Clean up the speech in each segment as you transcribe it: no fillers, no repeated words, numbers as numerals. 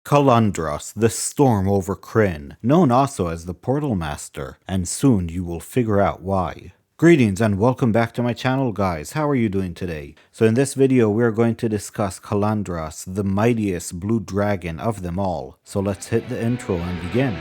Khellendros, the storm over Krynn, known also as the Portal Master, and soon you will figure out why. Greetings and welcome back to my channel, guys. How are you doing today? So in this video we are going to discuss Khellendros, the mightiest blue dragon of them all. So let's hit the intro and begin.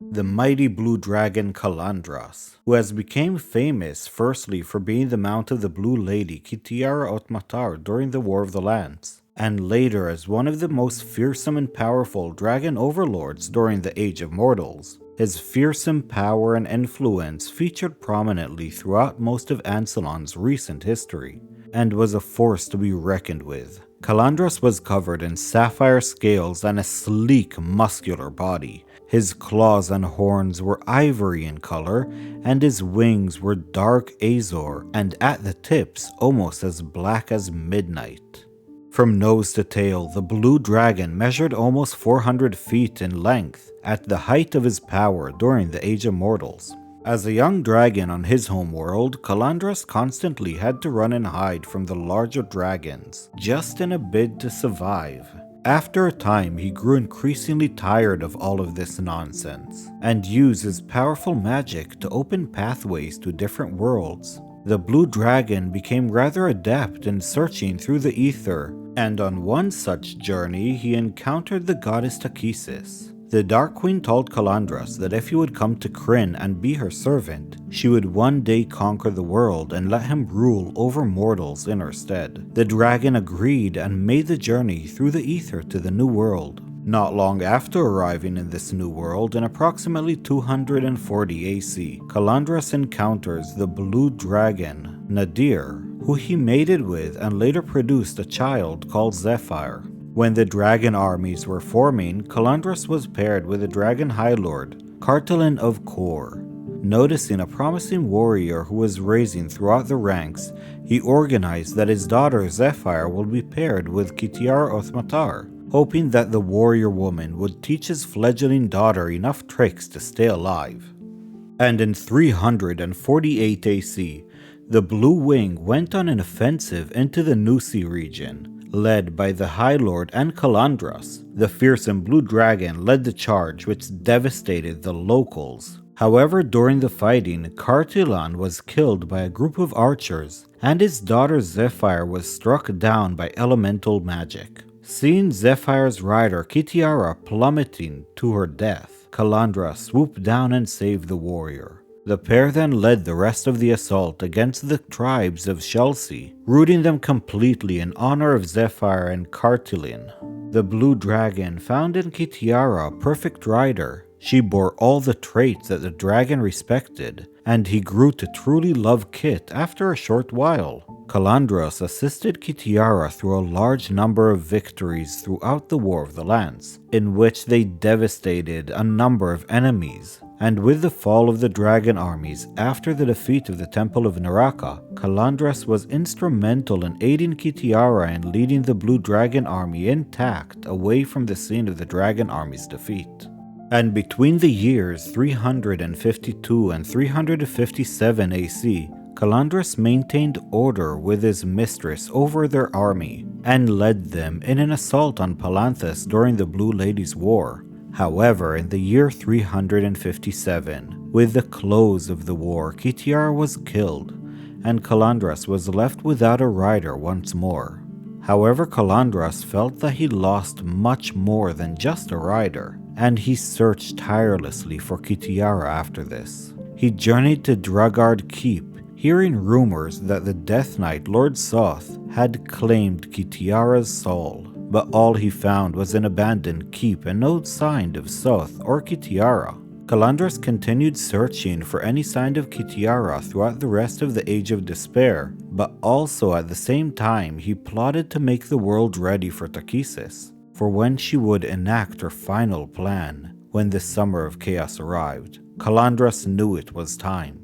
The mighty blue dragon Khellendros, who has become famous firstly for being the mount of the Blue Lady Kitiara Otmatar during the War of the Lance, and later as one of the most fearsome and powerful dragon overlords during the Age of Mortals. His fearsome power and influence featured prominently throughout most of Ansalon's recent history, and was a force to be reckoned with. Khellendros was covered in sapphire scales and a sleek, muscular body. His claws and horns were ivory in color, and his wings were dark azure and at the tips almost as black as midnight. From nose to tail, the blue dragon measured almost 400 feet in length at the height of his power during the Age of Mortals. As a young dragon on his home world, Khellendros constantly had to run and hide from the larger dragons, just in a bid to survive. After a time, he grew increasingly tired of all of this nonsense, and used his powerful magic to open pathways to different worlds. The blue dragon became rather adept in searching through the ether, and on one such journey he encountered the goddess Takisis. The Dark Queen told Khellendros that if he would come to Krynn and be her servant, she would one day conquer the world and let him rule over mortals in her stead. The dragon agreed and made the journey through the ether to the new world. Not long after arriving in this new world, in approximately 240 AC, Khellendros encounters the blue dragon, Nadir, who he mated with and later produced a child called Zephyr. When the dragon armies were forming, Khellendros was paired with the dragon high lord, Kartalin of Kor. Noticing a promising warrior who was raising throughout the ranks, he organized that his daughter Zephyr will be paired with Kitiara Othmatar, hoping that the warrior woman would teach his fledgling daughter enough tricks to stay alive. And in 348 AC, the Blue Wing went on an offensive into the Nusi region. Led by the High Lord and Khellendros, the fearsome blue dragon led the charge which devastated the locals. However, during the fighting, Kartilan was killed by a group of archers, and his daughter Zephyr was struck down by elemental magic. Seeing Zephyr's rider Kitiara plummeting to her death, Khellendros swooped down and saved the warrior. The pair then led the rest of the assault against the tribes of Chelsea, routing them completely in honor of Zephyr and Kartilin. The blue dragon found in Kitiara a perfect rider. She bore all the traits that the dragon respected, and he grew to truly love Kit after a short while. Khellendros assisted Kitiara through a large number of victories throughout the War of the Lance, in which they devastated a number of enemies. And with the fall of the dragon armies after the defeat of the Temple of Naraka, Khellendros was instrumental in aiding Kitiara and leading the Blue Dragon army intact away from the scene of the dragon army's defeat. And between the years 352 and 357 AC, Khellendros maintained order with his mistress over their army, and led them in an assault on Palanthas during the Blue Lady's War. However, in the year 357, with the close of the war, Kitiara was killed, and Khellendros was left without a rider once more. However, Khellendros felt that he lost much more than just a rider, and he searched tirelessly for Kitiara after this. He journeyed to Dragard Keep, hearing rumors that the Death Knight Lord Soth had claimed Kitiara's soul. But all he found was an abandoned keep and no sign of Soth or Kitiara. Khellendros continued searching for any sign of Kitiara throughout the rest of the Age of Despair, but also at the same time he plotted to make the world ready for Takisis, for when she would enact her final plan. When the Summer of Chaos arrived, Khellendros knew it was time.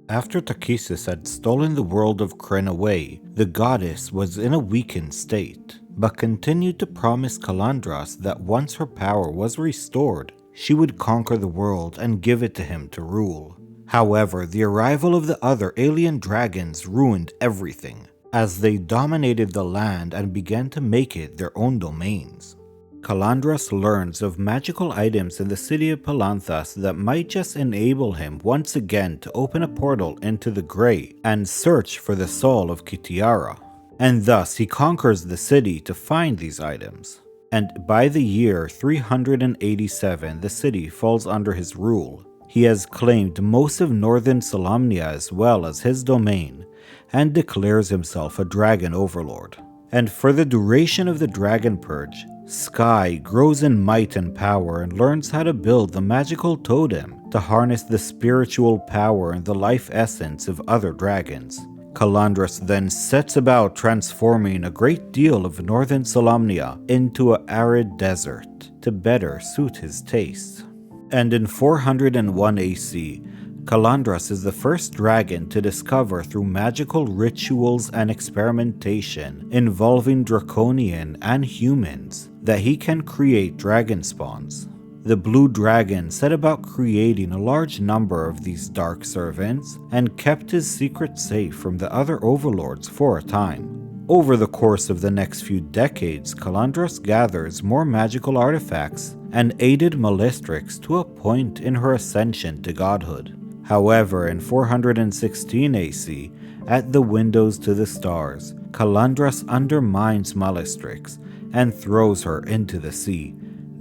After Takisis had stolen the world of Krynn away, the goddess was in a weakened state, but continued to promise Khellendros that once her power was restored, she would conquer the world and give it to him to rule. However, the arrival of the other alien dragons ruined everything. as they dominated the land and began to make it their own domains. Khellendros learns of magical items in the city of Palanthas that might just enable him once again to open a portal into the Grey and search for the soul of Kitiara. And thus he conquers the city to find these items. And by the year 387, the city falls under his rule. He has claimed most of northern Solamnia as well as his domain, and declares himself a dragon overlord. And for the duration of the Dragon Purge, Sky grows in might and power and learns how to build the magical totem to harness the spiritual power and the life essence of other dragons. Khellendros then sets about transforming a great deal of northern Solamnia into an arid desert to better suit his taste. And in 401 AC, Khellendros is the first dragon to discover through magical rituals and experimentation involving draconian and humans that he can create dragon spawns. The blue dragon set about creating a large number of these dark servants and kept his secret safe from the other overlords for a time. Over the course of the next few decades, Khellendros gathers more magical artifacts and aided Malistrix to a point in her ascension to godhood. However, in 416 AC, at the windows to the stars, Khellendros undermines Malistrix and throws her into the sea.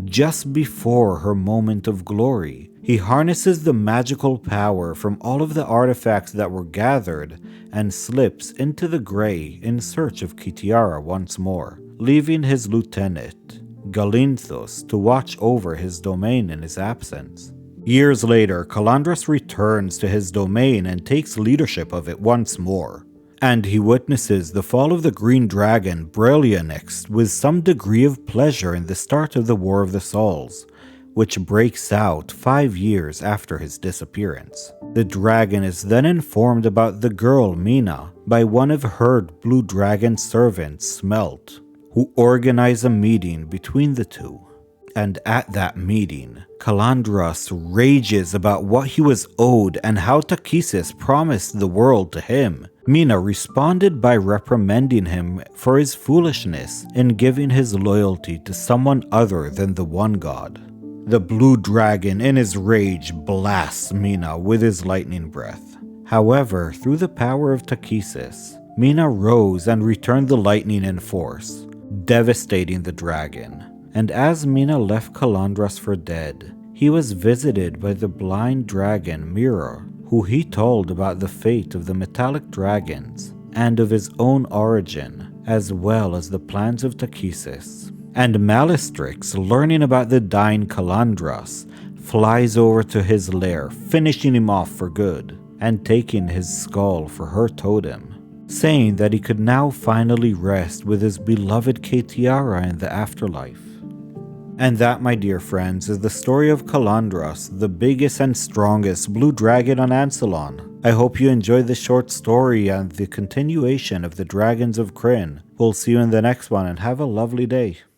Just before her moment of glory, he harnesses the magical power from all of the artifacts that were gathered and slips into the Grey in search of Kitiara once more, leaving his lieutenant, Khellendros, to watch over his domain in his absence. Years later, Khellendros returns to his domain and takes leadership of it once more, and he witnesses the fall of the green dragon Dragonlance with some degree of pleasure in the start of the War of the Souls, which breaks out 5 years after his disappearance. The dragon is then informed about the girl Mina by one of her blue dragon servants, Smelt, who organize a meeting between the two. And at that meeting, Khellendros rages about what he was owed and how Takhisis promised the world to him. Mina responded by reprimanding him for his foolishness in giving his loyalty to someone other than the one god. The blue dragon in his rage blasts Mina with his lightning breath. However, through the power of Takhisis, Mina rose and returned the lightning in force, devastating the dragon. And as Mina left Khellendros for dead, he was visited by the blind dragon Mirror, who he told about the fate of the metallic dragons and of his own origin, as well as the plans of Takhisis. And Malistrix, learning about the dying Khellendros, flies over to his lair, finishing him off for good, and taking his skull for her totem, saying that he could now finally rest with his beloved Kitiara in the afterlife. And that, my dear friends, is the story of Khellendros, the biggest and strongest blue dragon on Ansalon. I hope you enjoyed this short story and the continuation of the Dragons of Krynn. We'll see you in the next one and have a lovely day.